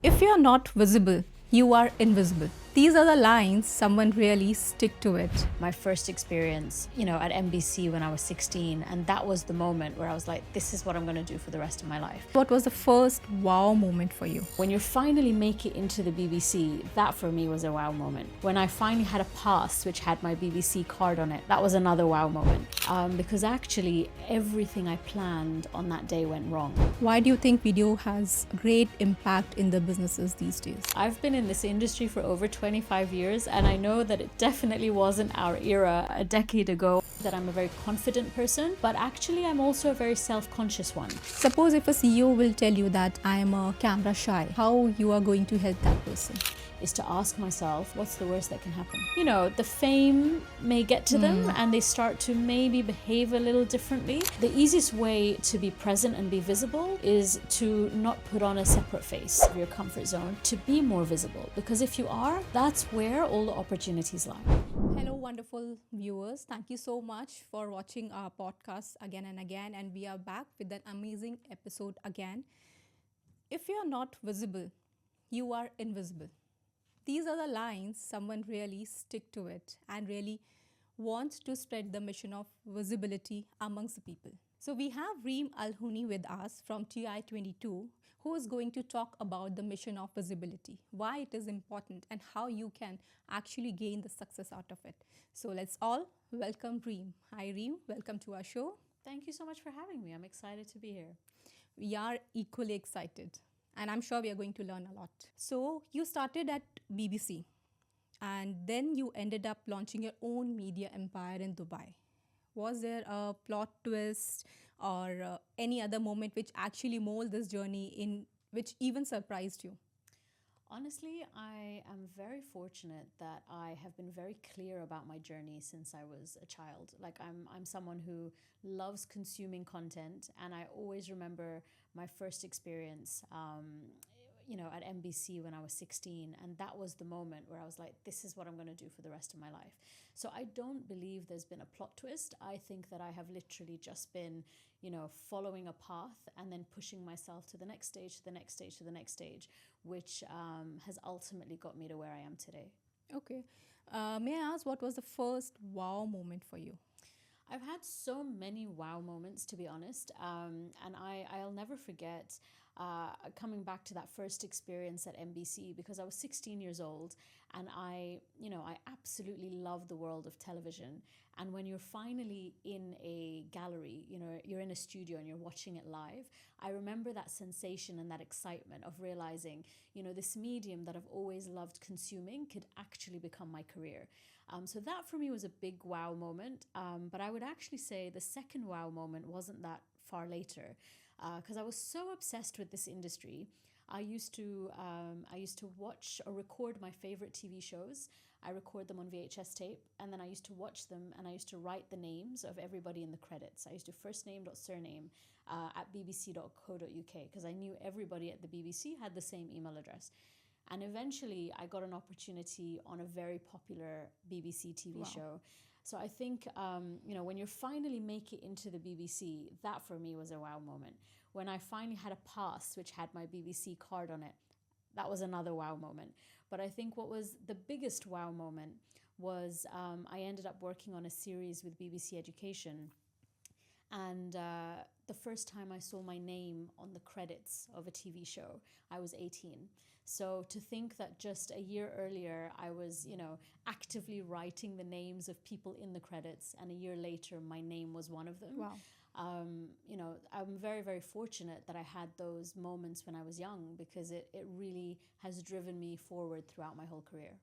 If you're not visible, you are invisible. These are the lines, someone really stick to it. My first experience, at MBC when I was 16, and that was the moment where I was like, this is what I'm going to do for the rest of my life. What was the first wow moment for you? When you finally make it into the BBC, that for me was a wow moment. When I finally had a pass which had my BBC card on it, that was another wow moment. Because actually everything I planned on that day went wrong. Why do you think video has great impact in the businesses these days? I've been in this industry for over 25 years, and I know that it definitely wasn't our era a decade ago. That I'm a very confident person, but actually I'm also a very self-conscious one. Suppose if a CEO will tell you that I am a camera shy, how you are going to help that person? Is to ask myself, what's the worst that can happen? The fame may get to them and they start to maybe behave a little differently. The easiest way to be present and be visible is to not put on a separate face of your comfort zone, to be more visible. Because if you are, that's where all the opportunities lie. Hello, wonderful viewers. Thank you so much for watching our podcast again and again. And we are back with an amazing episode again. If you're not visible, you are invisible. These are the lines, someone really stick to it and really wants to spread the mission of visibility amongst the people. So we have Reim El Houni with us from TI22, who is going to talk about the mission of visibility, why it is important and how you can actually gain the success out of it. So let's all welcome Reem. Hi Reem, welcome to our show. Thank you so much for having me. I'm excited to be here. We are equally excited. And I'm sure we are going to learn a lot. So you started at BBC and then you ended up launching your own media empire in Dubai. Was there a plot twist or any other moment which actually molded this journey in which even surprised you? Honestly, I am very fortunate that I have been very clear about my journey since I was a child. Like I'm someone who loves consuming content, and I always remember my first experience, at MBC when I was 16, and that was the moment where I was like, this is what I'm going to do for the rest of my life. So I don't believe there's been a plot twist. I think that I have literally just been, following a path and then pushing myself to the next stage, to the next stage, to the next stage, which has ultimately got me to where I am today. Okay. May I ask, what was the first wow moment for you? I've had so many wow moments, to be honest, and I'll never forget coming back to that first experience at MBC, because I was 16 years old and I absolutely love the world of television. And when you're finally in a gallery, you're in a studio and you're watching it live, I remember that sensation and that excitement of realizing, this medium that I've always loved consuming could actually become my career. So that for me was a big wow moment. But I would actually say the second wow moment wasn't that far later, because I was so obsessed with this industry. I used to watch or record my favorite TV shows. I record them on VHS tape, and then I used to watch them, and I used to write the names of everybody in the credits. I used to first name dot surname at bbc.co.uk, because I knew everybody at the BBC had the same email address. And eventually I got an opportunity on a very popular BBC TV show. So I think, when you finally make it into the BBC, that for me was a wow moment. When I finally had a pass which had my BBC card on it, that was another wow moment. But I think what was the biggest wow moment was I ended up working on a series with BBC Education. And the first time I saw my name on the credits of a TV show, I was 18. So to think that just a year earlier, I was, actively writing the names of people in the credits, and a year later, my name was one of them. Wow. I'm very, very fortunate that I had those moments when I was young, because it really has driven me forward throughout my whole career.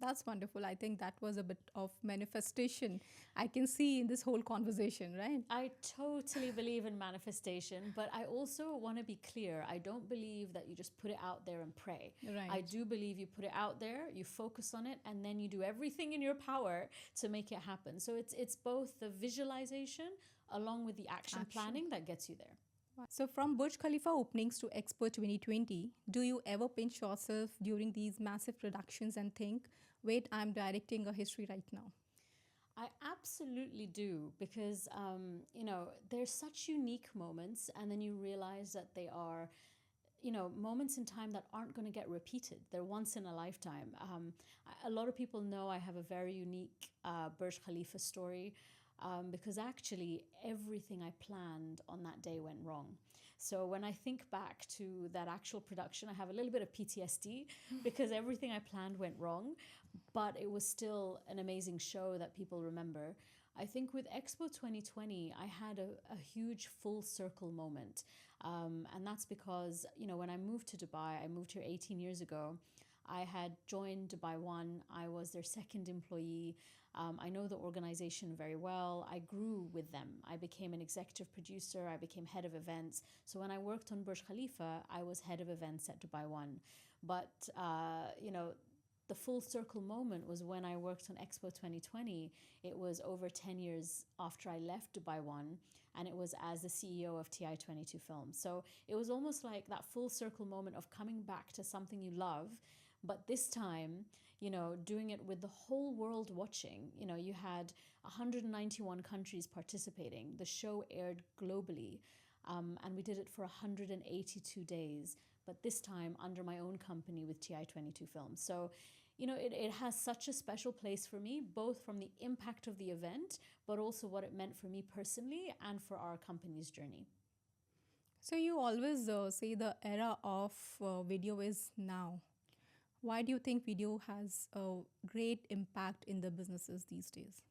That's wonderful. I think that was a bit of manifestation I can see in this whole conversation, right? I totally believe in manifestation, but I also want to be clear. I don't believe that you just put it out there and pray. Right. I do believe you put it out there, you focus on it, and then you do everything in your power to make it happen. So it's both the visualization along with the action planning that gets you there. So from Burj Khalifa openings to Expo 2020, do you ever pinch yourself during these massive productions and think, wait, I'm directing a history right now? I absolutely do, because, there's such unique moments, and then you realize that they are, moments in time that aren't going to get repeated. They're once in a lifetime. A lot of people know I have a very unique Burj Khalifa story, because actually everything I planned on that day went wrong. So when I think back to that actual production, I have a little bit of PTSD because everything I planned went wrong, but it was still an amazing show that people remember. I think with Expo 2020, I had a huge full circle moment. And that's because, when I moved to Dubai, I moved here 18 years ago. I had joined Dubai One. I was their second employee. I know the organization very well. I grew with them. I became an executive producer. I became head of events. So when I worked on Burj Khalifa, I was head of events at Dubai One. But, the full circle moment was when I worked on Expo 2020. It was over 10 years after I left Dubai One, and it was as the CEO of TI22 Films. So it was almost like that full circle moment of coming back to something you love, but this time, doing it with the whole world watching. You had 191 countries participating. The show aired globally, and we did it for 182 days, but this time under my own company with TI22 Films. So, it has such a special place for me, both from the impact of the event, but also what it meant for me personally and for our company's journey. So you always say the era of video is now. Why do you think video has a great impact in the businesses these days?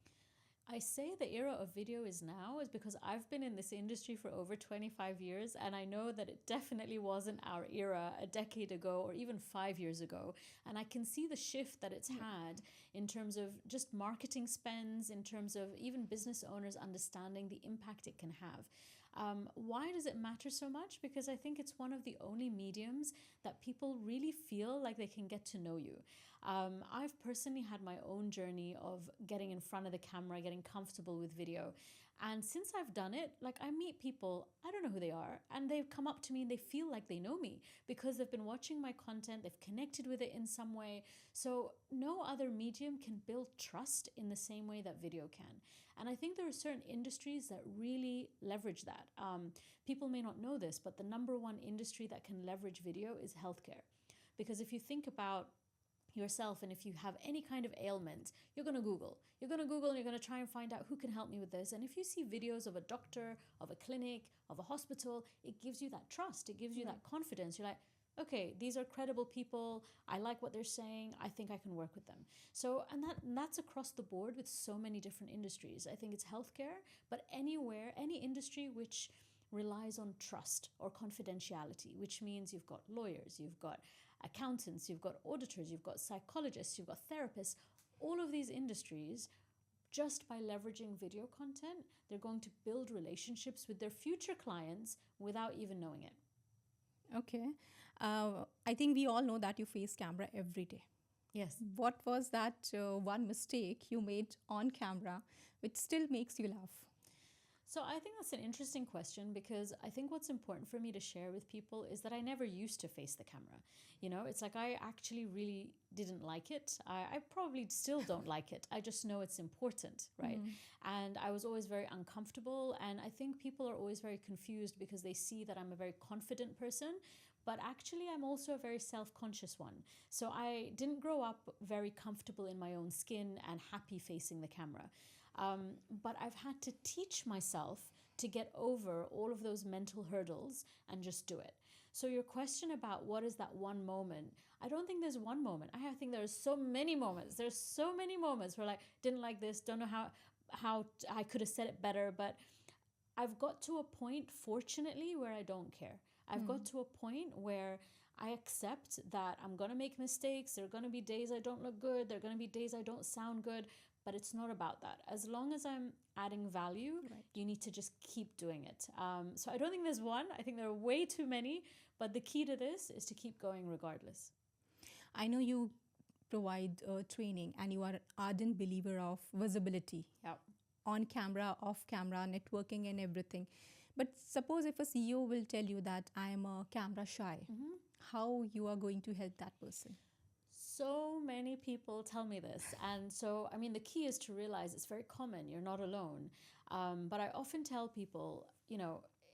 I say the era of video is now is because I've been in this industry for over 25 years, and I know that it definitely wasn't our era a decade ago or even 5 years ago. And I can see the shift that it's had in terms of just marketing spends, in terms of even business owners understanding the impact it can have. Why does it matter so much? Because I think it's one of the only mediums that people really feel like they can get to know you. I've personally had my own journey of getting in front of the camera, getting comfortable with video. And since I've done it, like I meet people, I don't know who they are, and they've come up to me and they feel like they know me because they've been watching my content, they've connected with it in some way. So no other medium can build trust in the same way that video can. And I think there are certain industries that really leverage that. People may not know this, but the number one industry that can leverage video is healthcare. Because if you think about yourself, and if you have any kind of ailment, you're going to Google. You're going to Google and you're going to try and find out who can help me with this. And if you see videos of a doctor, of a clinic, of a hospital, it gives you that trust. It gives you that confidence. You're like, okay, these are credible people. I like what they're saying. I think I can work with them. So, and that's across the board with so many different industries. I think it's healthcare, but anywhere, any industry which relies on trust or confidentiality, which means you've got lawyers, you've got accountants, you've got auditors, you've got psychologists, you've got therapists. All of these industries, just by leveraging video content, they're going to build relationships with their future clients without even knowing it. Okay. I think we all know that you face camera every day. Yes. What was that one mistake you made on camera which still makes you laugh? So I think that's an interesting question, because I think what's important for me to share with people is that I never used to face the camera. It's like I actually really didn't like it. I probably still don't like it. I just know it's important, right? And I was always very uncomfortable. And I think people are always very confused because they see that I'm a very confident person, but actually I'm also a very self-conscious one. So I didn't grow up very comfortable in my own skin and happy facing the camera. But I've had to teach myself to get over all of those mental hurdles and just do it. So your question about what is that one moment, I don't think there's one moment. I think there's so many moments. There's so many moments where didn't like this, don't know how I could have said it better, but I've got to a point, fortunately, where I don't care. I've got to a point where I accept that I'm going to make mistakes. There are going to be days I don't look good. There are going to be days I don't sound good. But it's not about that. As long as I'm adding value, you need to just keep doing it. So I don't think there's one. I think there are way too many. But the key to this is to keep going regardless. I know you provide training and you are an ardent believer of visibility. Yeah. On camera, off camera, networking and everything. But suppose if a CEO will tell you that I am a camera shy, how you are going to help that person? So many people tell me this. And so, the key is to realize it's very common. You're not alone. But I often tell people,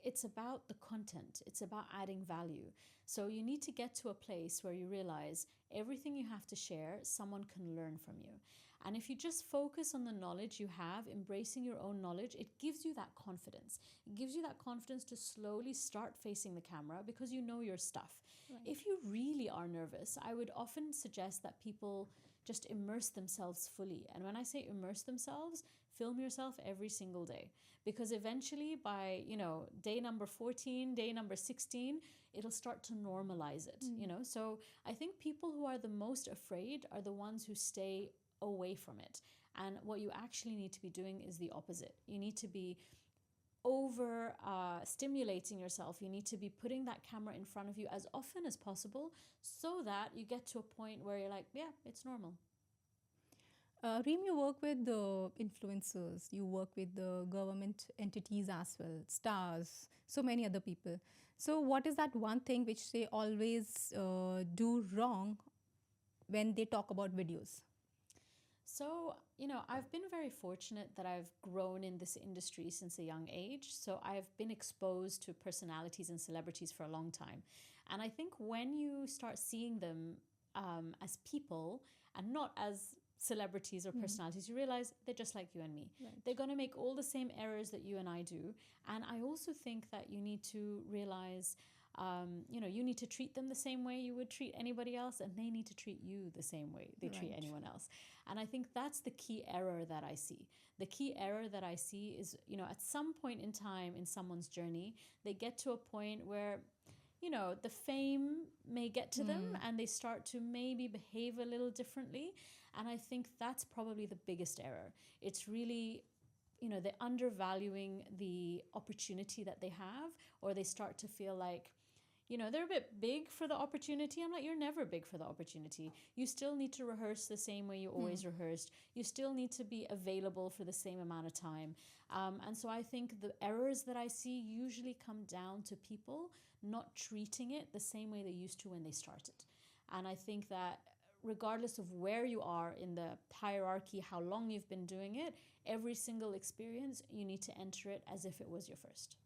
it's about the content, it's about adding value. So you need to get to a place where you realize everything you have to share, someone can learn from you. And if you just focus on the knowledge you have, embracing your own knowledge, it gives you that confidence. It gives you that confidence to slowly start facing the camera because you know your stuff. Right. If you really are nervous, I would often suggest that people just immerse themselves fully. And when I say immerse themselves, film yourself every single day. Because eventually by, day number 14, day number 16, it'll start to normalize it. So I think people who are the most afraid are the ones who stay away from it. And what you actually need to be doing is the opposite. You need to be over stimulating yourself. You need to be putting that camera in front of you as often as possible so that you get to a point where you're like, yeah, it's normal. Reem, you work with the influencers, you work with the government entities as well, stars, so many other people. So, what is that one thing which they always do wrong when they talk about videos? So, I've been very fortunate that I've grown in this industry since a young age. So, I've been exposed to personalities and celebrities for a long time. And I think when you start seeing them as people and not as celebrities or personalities, you realize they're just like you and me. Right. They're going to make all the same errors that you and I do. And I also think that you need to realize you need to treat them the same way you would treat anybody else, and they need to treat you the same way they treat anyone else. And I think that's the key error that I see. The key error that I see is, at some point in time in someone's journey, they get to a point where, the fame may get to them and they start to maybe behave a little differently. And I think that's probably the biggest error. It's really they're undervaluing the opportunity that they have, or they start to feel like, they're a bit big for the opportunity. I'm like, you're never big for the opportunity. You still need to rehearse the same way you always rehearsed. You still need to be available for the same amount of time. And so I think the errors that I see usually come down to people not treating it the same way they used to when they started. And I think that regardless of where you are in the hierarchy, how long you've been doing it, every single experience, you need to enter it as if it was your first.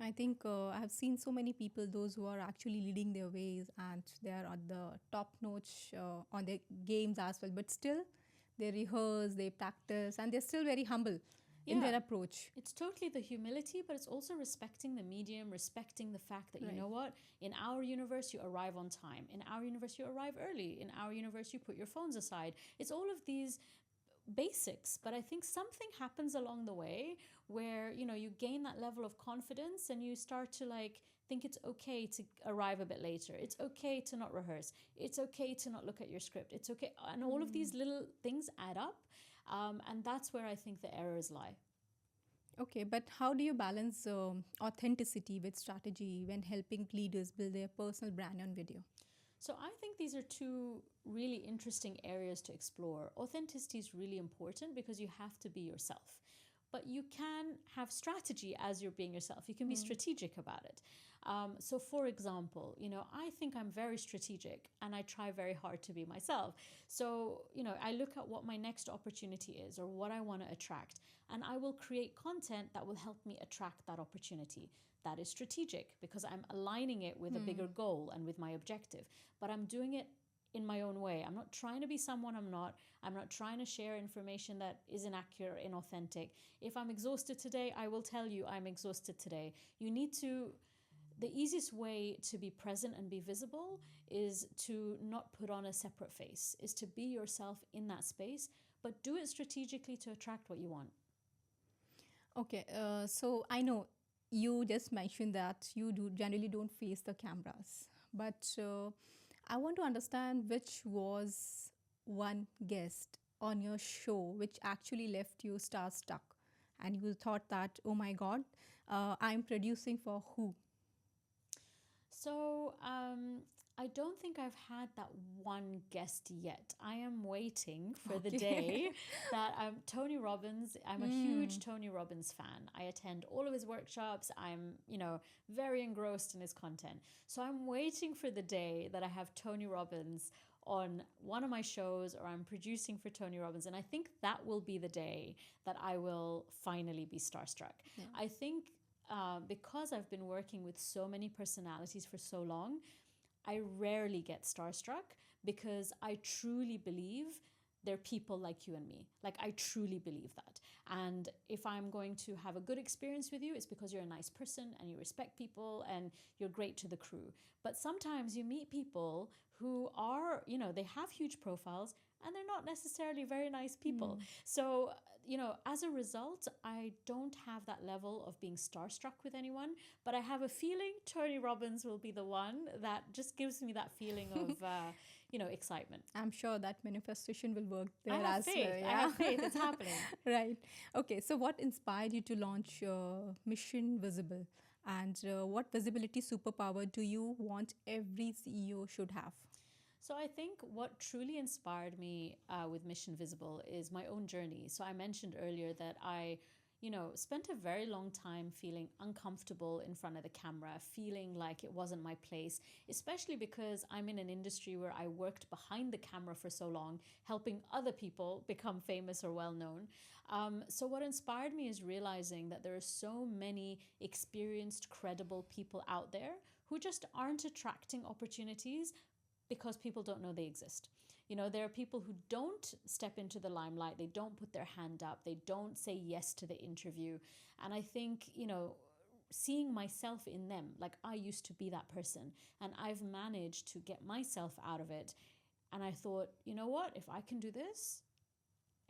I think I have seen so many people, those who are actually leading their ways and they are at the top notch on their games as well, but still they rehearse, they practice, and they're still very humble in their approach. It's totally the humility, but it's also respecting the medium, respecting the fact that, you know what, in our universe, you arrive on time. In our universe, you arrive early. In our universe, you put your phones aside. It's all of these basics, but I think something happens along the way where you gain that level of confidence and you start to think it's okay to arrive a bit later. It's okay to not rehearse. It's okay to not look at your script. It's okay, and all of these little things add up, and that's where I think the errors lie. Okay, but how do you balance authenticity with strategy when helping leaders build their personal brand on video? So I think these are two really interesting areas to explore. Authenticity is really important because you have to be yourself. But you can have strategy as you're being yourself. You can be strategic about it. So for example, I think I'm very strategic and I try very hard to be myself. So, I look at what my next opportunity is or what I want to attract, and I will create content that will help me attract that opportunity. That is strategic because I'm aligning it with a bigger goal and with my objective, but I'm doing it in my own way. I'm not trying to be someone I'm not. I'm not trying to share information that is inaccurate, inauthentic. If I'm exhausted today, I will tell you I'm exhausted today. The easiest way to be present and be visible is to not put on a separate face, is to be yourself in that space, but do it strategically to attract what you want. Okay, so I know you just mentioned that you generally don't face the cameras, but I want to understand which was one guest on your show which actually left you starstruck and you thought that, oh my God, I'm producing for who? So I don't think I've had that one guest yet. I am waiting for the day that Tony Robbins, I'm a huge Tony Robbins fan. I attend all of his workshops. I'm, very engrossed in his content. So I'm waiting for the day that I have Tony Robbins on one of my shows or I'm producing for Tony Robbins. And I think that will be the day that I will finally be starstruck. Yeah. I think because I've been working with so many personalities for so long, I rarely get starstruck because I truly believe they're people like you and me. Like, I truly believe that. And if I'm going to have a good experience with you, it's because you're a nice person and you respect people and you're great to the crew. But sometimes you meet people who are, they have huge profiles and they're not necessarily very nice people. So, as a result, I don't have that level of being starstruck with anyone, but I have a feeling Tony Robbins will be the one that just gives me that feeling of, excitement. I'm sure that manifestation will work I there have as faith. well. I Yeah. have faith. It's happening. Right. Okay. So, what inspired you to launch Mission Visible? And what visibility superpower do you want every CEO should have? So I think what truly inspired me with Mission Visible is my own journey. So I mentioned earlier that I, spent a very long time feeling uncomfortable in front of the camera, feeling like it wasn't my place, especially because I'm in an industry where I worked behind the camera for so long, helping other people become famous or well known. So what inspired me is realizing that there are so many experienced, credible people out there who just aren't attracting opportunities because people don't know they exist. There are people who don't step into the limelight, they don't put their hand up, they don't say yes to the interview. And I think, seeing myself in them, like I used to be that person, and I've managed to get myself out of it. And I thought, you know what, if I can do this,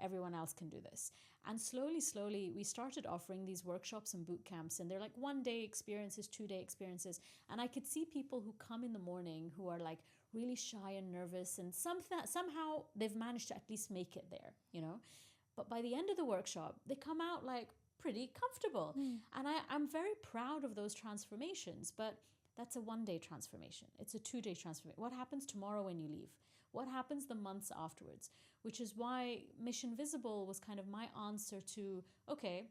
everyone else can do this. And slowly, we started offering these workshops and boot camps, and they're like 1-day experiences, 2-day experiences. And I could see people who come in the morning who are like really shy and nervous, and somehow they've managed to at least make it there. But by the end of the workshop, they come out like pretty comfortable. And I'm very proud of those transformations, but that's a 1-day transformation. It's a 2-day transformation. What happens tomorrow when you leave? What happens the months afterwards? Which is why Mission Visible was kind of my answer to, okay,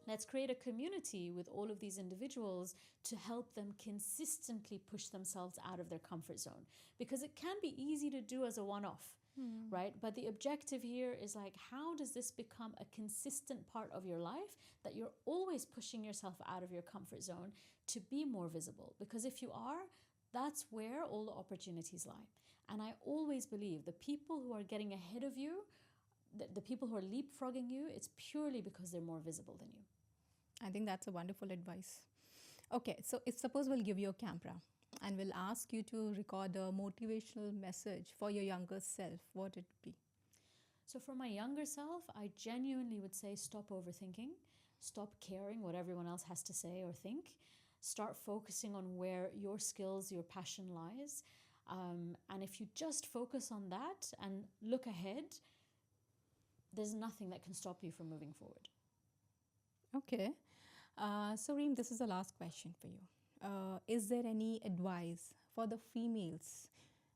let's create a community with all of these individuals to help them consistently push themselves out of their comfort zone. Because it can be easy to do as a one-off, right? But the objective here is like, how does this become a consistent part of your life that you're always pushing yourself out of your comfort zone to be more visible? Because if you are, that's where all the opportunities lie. And I always believe the people who are getting ahead of you, the people who are leapfrogging you, it's purely because they're more visible than you. I think that's a wonderful advice. Okay, so if suppose we'll give you a camera and we'll ask you to record a motivational message for your younger self, what it would be? So for my younger self, I genuinely would say stop overthinking, stop caring what everyone else has to say or think, start focusing on where your skills, your passion lies. And if you just focus on that and look ahead, there's nothing that can stop you from moving forward. Okay. So, Reem, this is the last question for you. Is there any advice for the females?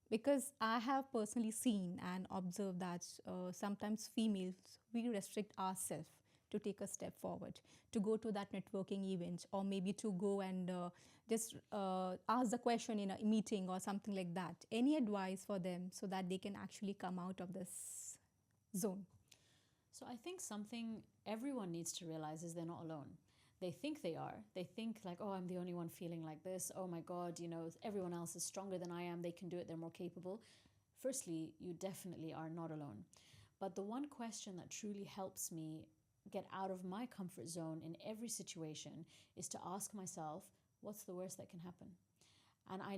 Because I have personally seen and observed that sometimes females, we restrict ourselves to take a step forward, to go to that networking event, or maybe to go and just ask the question in a meeting or something like that. Any advice for them so that they can actually come out of this zone? So I think something everyone needs to realize is they're not alone. They think they are. They think like, oh, I'm the only one feeling like this. Oh my God, everyone else is stronger than I am. They can do it. They're more capable. Firstly, you definitely are not alone. But the one question that truly helps me get out of my comfort zone in every situation is to ask myself, what's the worst that can happen? And I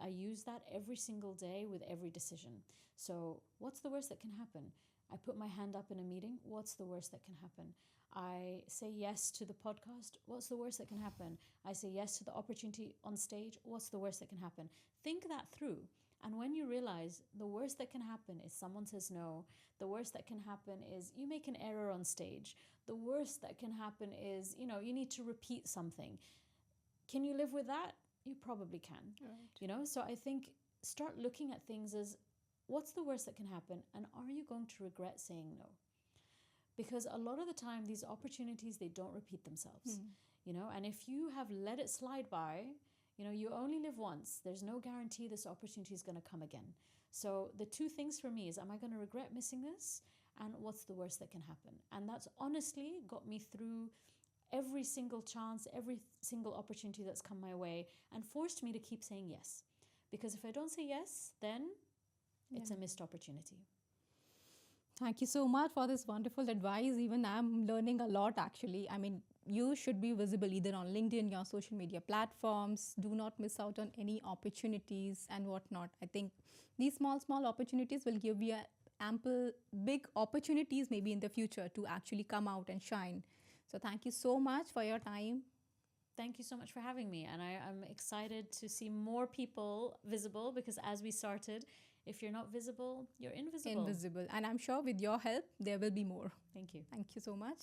use that every single day with every decision. So what's the worst that can happen? I put my hand up in a meeting. What's the worst that can happen? I say yes to the podcast. What's the worst that can happen? I say yes to the opportunity on stage. What's the worst that can happen? Think that through. And when you realize the worst that can happen is someone says no, the worst that can happen is you make an error on stage, the worst that can happen is, you need to repeat something. Can you live with that? You probably can. Right. So I think start looking at things as what's the worst that can happen, and are you going to regret saying no? Because a lot of the time, these opportunities, they don't repeat themselves, and if you have let it slide by, you only live once. There's no guarantee this opportunity is going to come again. So the two things for me is, am I going to regret missing this? And what's the worst that can happen? And that's honestly got me through every single chance, every single opportunity that's come my way, and forced me to keep saying yes. Because if I don't say yes, then it's a missed opportunity. Thank you so much for this wonderful advice. Even I'm learning a lot actually. I mean, you should be visible either on LinkedIn, your social media platforms. Do not miss out on any opportunities and whatnot. I think these small opportunities will give you ample big opportunities maybe in the future to actually come out and shine. So thank you so much for your time. Thank you so much for having me. And I'm excited to see more people visible, because as we started, if you're not visible, you're invisible. Invisible. And I'm sure with your help, there will be more. Thank you. Thank you so much.